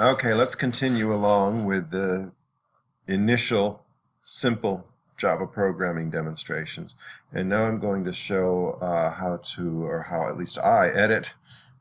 Okay, let's continue along with the initial simple Java programming demonstrations. And now I'm going to show how to, or how at least I edit,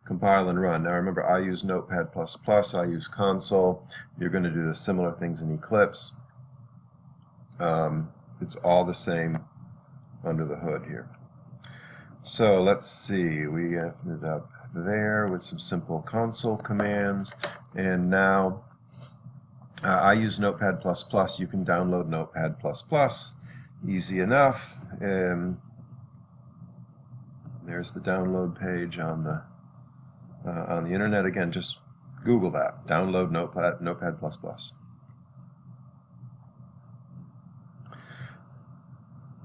compile, and run. Now remember, I use Notepad++, I use console. You're going to do the similar things in Eclipse. It's all the same under the hood here. So let's see, we ended up there with some simple console commands, and now I use Notepad++. You can download Notepad++, easy enough. And there's the download page on the internet. Again, just Google that. Download Notepad++.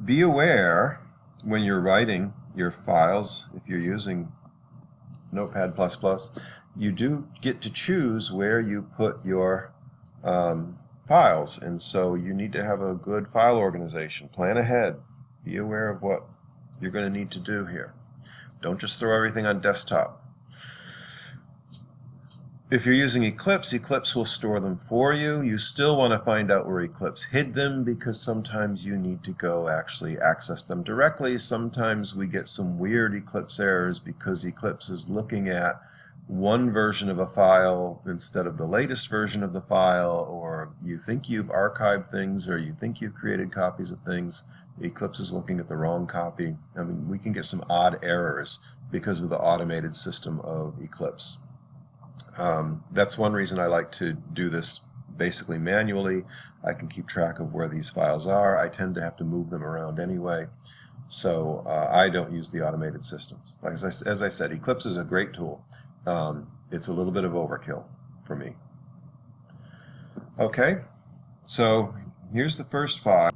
Be aware when you're writing your files, if you're using Notepad++, you do get to choose where you put your files, and so you need to have a good file organization. Plan ahead. Be aware of what you're going to need to do here. Don't just throw everything on desktop. If you're using Eclipse, Eclipse will store them for you. You still want to find out where Eclipse hid them, because sometimes you need to go actually access them directly. Sometimes we get some weird Eclipse errors because Eclipse is looking at one version of a file instead of the latest version of the file, or you think you've archived things, or you think you've created copies of things. Eclipse is looking at the wrong copy. I mean, we can get some odd errors because of the automated system of Eclipse. That's one reason I like to do this basically manually. I can keep track of where these files are. I tend to have to move them around anyway, so I don't use the automated systems. As I said, Eclipse is a great tool. It's a little bit of overkill for me. Okay, so here's the first file.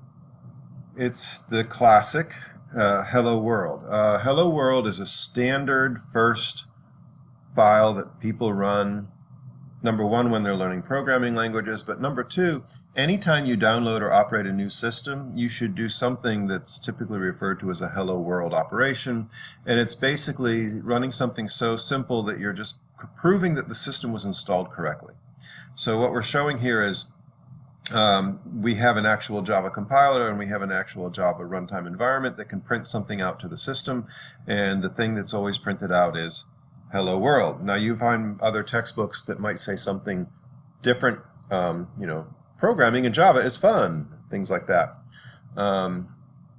It's the classic Hello World. Hello World is a standard first file that people run, number one, when they're learning programming languages, but number two, anytime you download or operate a new system, you should do something that's typically referred to as a Hello World operation, and it's basically running something so simple that you're just proving that the system was installed correctly. So what we're showing here is we have an actual Java compiler and we have an actual Java runtime environment that can print something out to the system, and the thing that's always printed out is Hello World. Now you find other textbooks that might say something different, programming in Java is fun, things like that.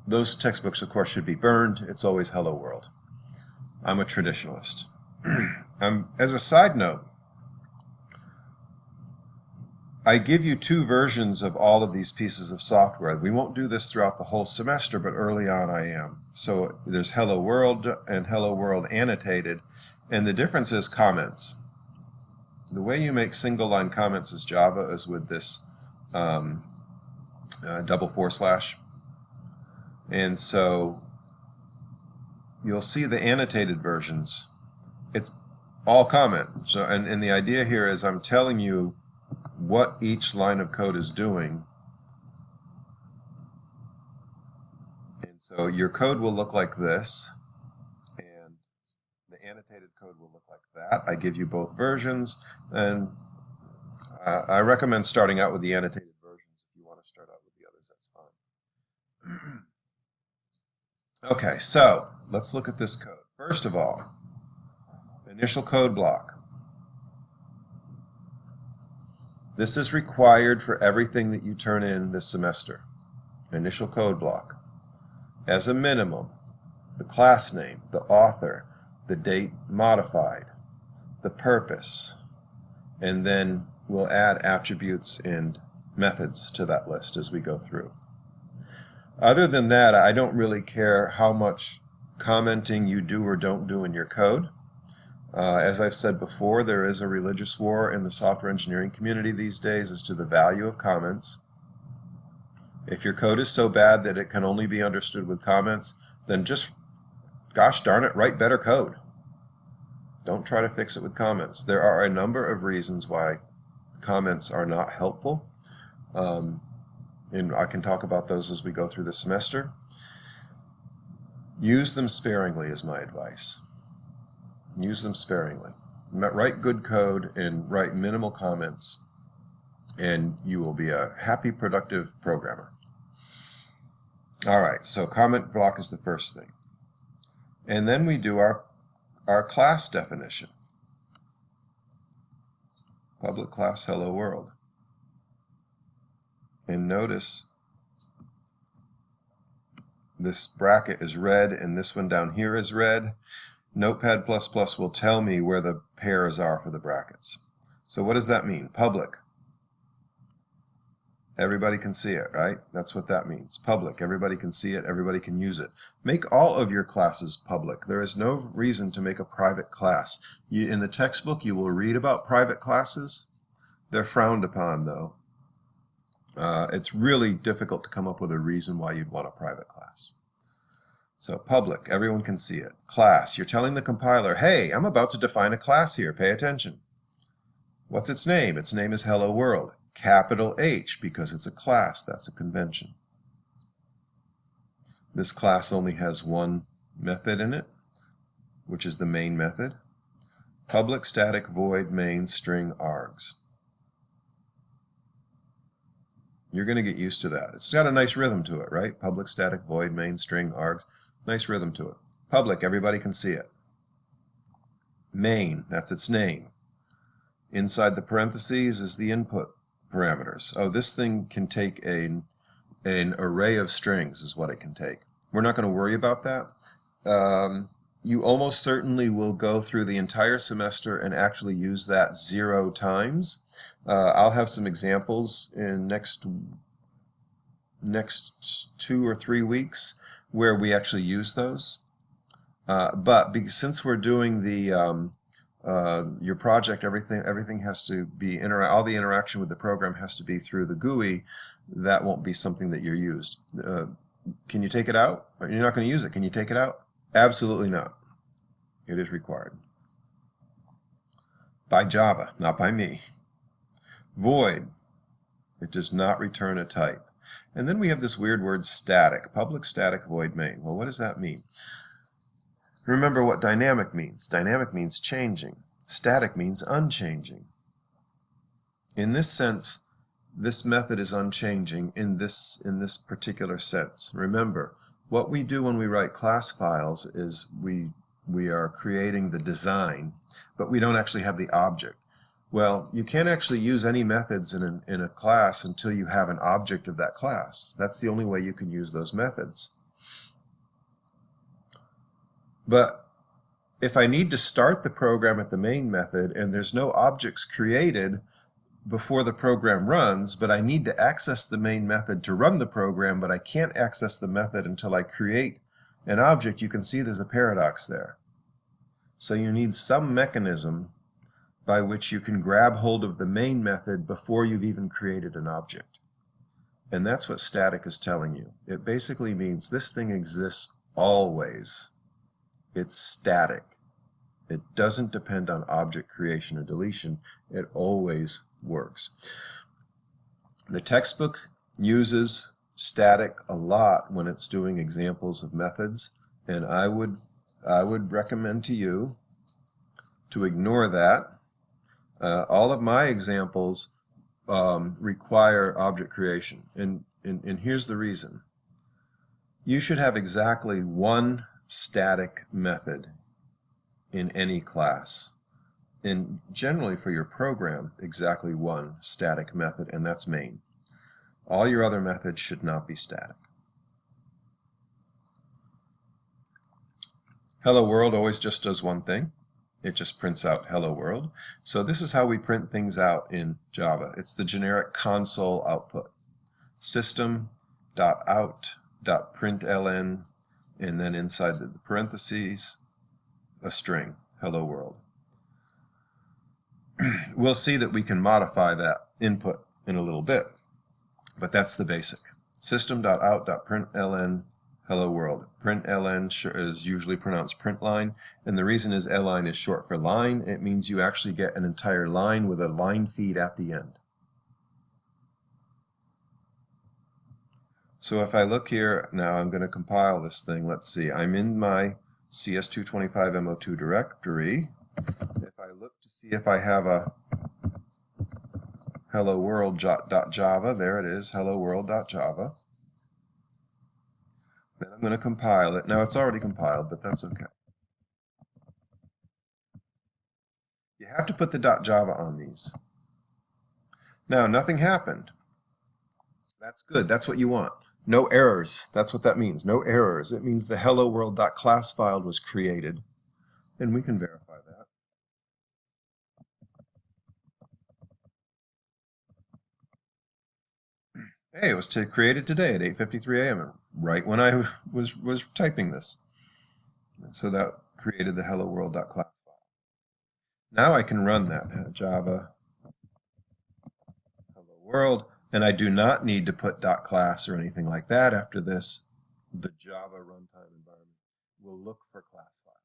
Those textbooks, of course, should be burned. It's always Hello World. I'm a traditionalist. As a side note, I give you two versions of all of these pieces of software. We won't do this throughout the whole semester, but early on I am. So there's Hello World and Hello World Annotated, and the difference is comments. The way you make single-line comments as Java is with this double //. And so you'll see the annotated versions. It's all comment. So, and the idea here is I'm telling you what each line of code is doing. And so your code will look like this, and the annotated code will look like that. I give you both versions, and I recommend starting out with the annotated versions. If you want to start out with the others, that's fine. Okay, so let's look at this code. First of all, initial code block. This is required for everything that you turn in this semester. Initial code block. As a minimum, the class name, the author, the date modified, the purpose, and then we'll add attributes and methods to that list as we go through. Other than that, I don't really care how much commenting you do or don't do in your code. As I've said before, there is a religious war in the software engineering community these days as to the value of comments. If your code is so bad that it can only be understood with comments, then just, gosh darn it, write better code. Don't try to fix it with comments. There are a number of reasons why comments are not helpful, and I can talk about those as we go through the semester. Use them sparingly is my advice. Use them sparingly. write good code and write minimal comments, and you will be a happy, productive programmer. Alright, so comment block is the first thing. And then we do our class definition. Public class hello world. And notice this bracket is red and this one down here is red. Notepad++ will tell me where the pairs are for the brackets. So what does that mean? Public. Everybody can see it, right? That's what that means. Public. Everybody can see it. Everybody can use it. Make all of your classes public. There is no reason to make a private class. In the textbook, you will read about private classes. They're frowned upon, though. It's really difficult to come up with a reason why you'd want a private class. So public, everyone can see it. Class, you're telling the compiler, hey, I'm about to define a class here, pay attention. What's its name? Its name is Hello World. Capital H, because it's a class, that's a convention. This class only has one method in it, which is the main method. Public static void main string args. You're going to get used to that. It's got a nice rhythm to it, right? Public static void main string args. Nice rhythm to it. Public, everybody can see it. Main, that's its name. Inside the parentheses is the input parameters. Oh, this thing can take an array of strings is what it can take. We're not going to worry about that. You almost certainly will go through the entire semester and actually use that 0 times. I'll have some examples in next 2 or 3 weeks where we actually use those. But since we're doing the your project, everything has to be all the interaction with the program has to be through the GUI. That won't be something that you're used. Can you take it out? You're not going to use it. Can you take it out? Absolutely not. It is required by Java, not by me. Void. It does not return a type. And then we have this weird word static. Public static void main. Well, what does that mean? Remember what dynamic means. Dynamic means changing. Static means unchanging. In this sense, this method is unchanging in this particular sense. Remember, what we do when we write class files is we are creating the design, but we don't actually have the object. Well, you can't actually use any methods in a class until you have an object of that class. That's the only way you can use those methods. But if I need to start the program at the main method and there's no objects created before the program runs, but I need to access the main method to run the program, but I can't access the method until I create an object, you can see there's a paradox there. So you need some mechanism by which you can grab hold of the main method before you've even created an object. And that's what static is telling you. It basically means this thing exists always. It's static. It doesn't depend on object creation or deletion. It always works. The textbook uses static a lot when it's doing examples of methods, and I would recommend to you to ignore that. All of my examples require object creation, and here's the reason. You should have exactly one static method in any class, and generally for your program, exactly one static method, and that's main. All your other methods should not be static. Hello World always just does one thing. It just prints out Hello World. So this is how we print things out in Java. It's the generic console output. System.out.println, and then inside the parentheses, a string, Hello World. We'll see that we can modify that input in a little bit, but that's the basic. System.out.println Hello World. Println is usually pronounced print line, and the reason is line is short for line. It means you actually get an entire line with a line feed at the end. So if I look here, now I'm going to compile this thing. Let's see, I'm in my CS225 M02 directory. If I look to see if I have a hello world.java. There it is, hello world.java. Then I'm going to compile it. Now it's already compiled, but that's okay. You have to put the .java on these. Now, nothing happened. That's good. That's what you want. No errors. That's what that means. No errors. It means the hello world.class file was created. And we can verify that. Hey, it was created today at 8:53 a.m. right when I was typing this. So that created the hello world.class file. Now I can run that Java hello world, and I do not need to put .class or anything like that after this. The Java runtime environment will look for class files.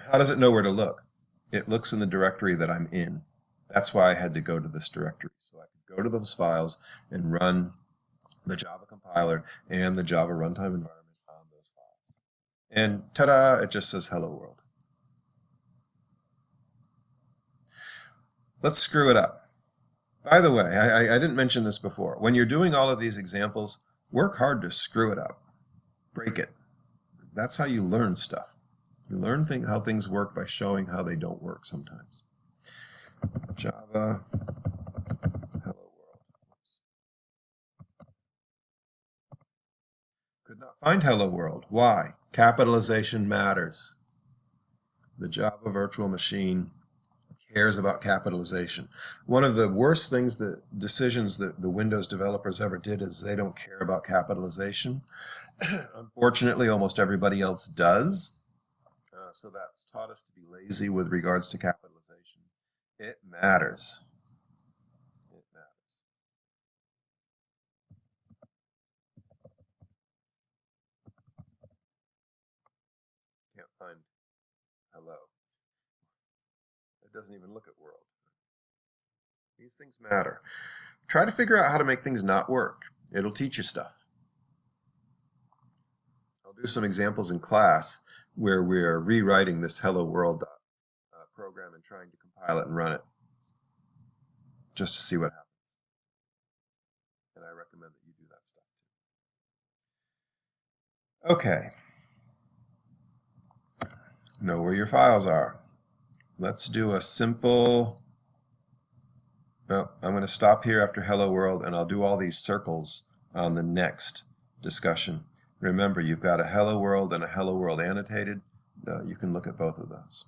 How does it know where to look? It looks in the directory that I'm in. That's why I had to go to this directory, so I could go to those files and run the Java compiler and the Java runtime environment on those files. And ta-da, it just says hello world. Let's screw it up. By the way, I didn't mention this before. When you're doing all of these examples, work hard to screw it up. Break it. That's how you learn stuff. You learn how things work by showing how they don't work sometimes. Java hello world. Oops. Could not find hello world. Why? Capitalization matters. The Java virtual machine cares about capitalization. One of the worst decisions that the Windows developers ever did is they don't care about capitalization. Unfortunately, almost everybody else does. So that's taught us to be lazy with regards to capitalization. It matters. It matters. Can't find hello. It doesn't even look at world. These things matter. Try to figure out how to make things not work. It'll teach you stuff. I'll do some examples in class where we're rewriting this hello world program and trying to compile it and run it just to see what happens. And I recommend that you do that stuff too. Okay. Know where your files are. Let's do a simple... Well, I'm going to stop here after hello world, and I'll do all these circles on the next discussion. Remember, you've got a hello world and a hello world annotated. You can look at both of those.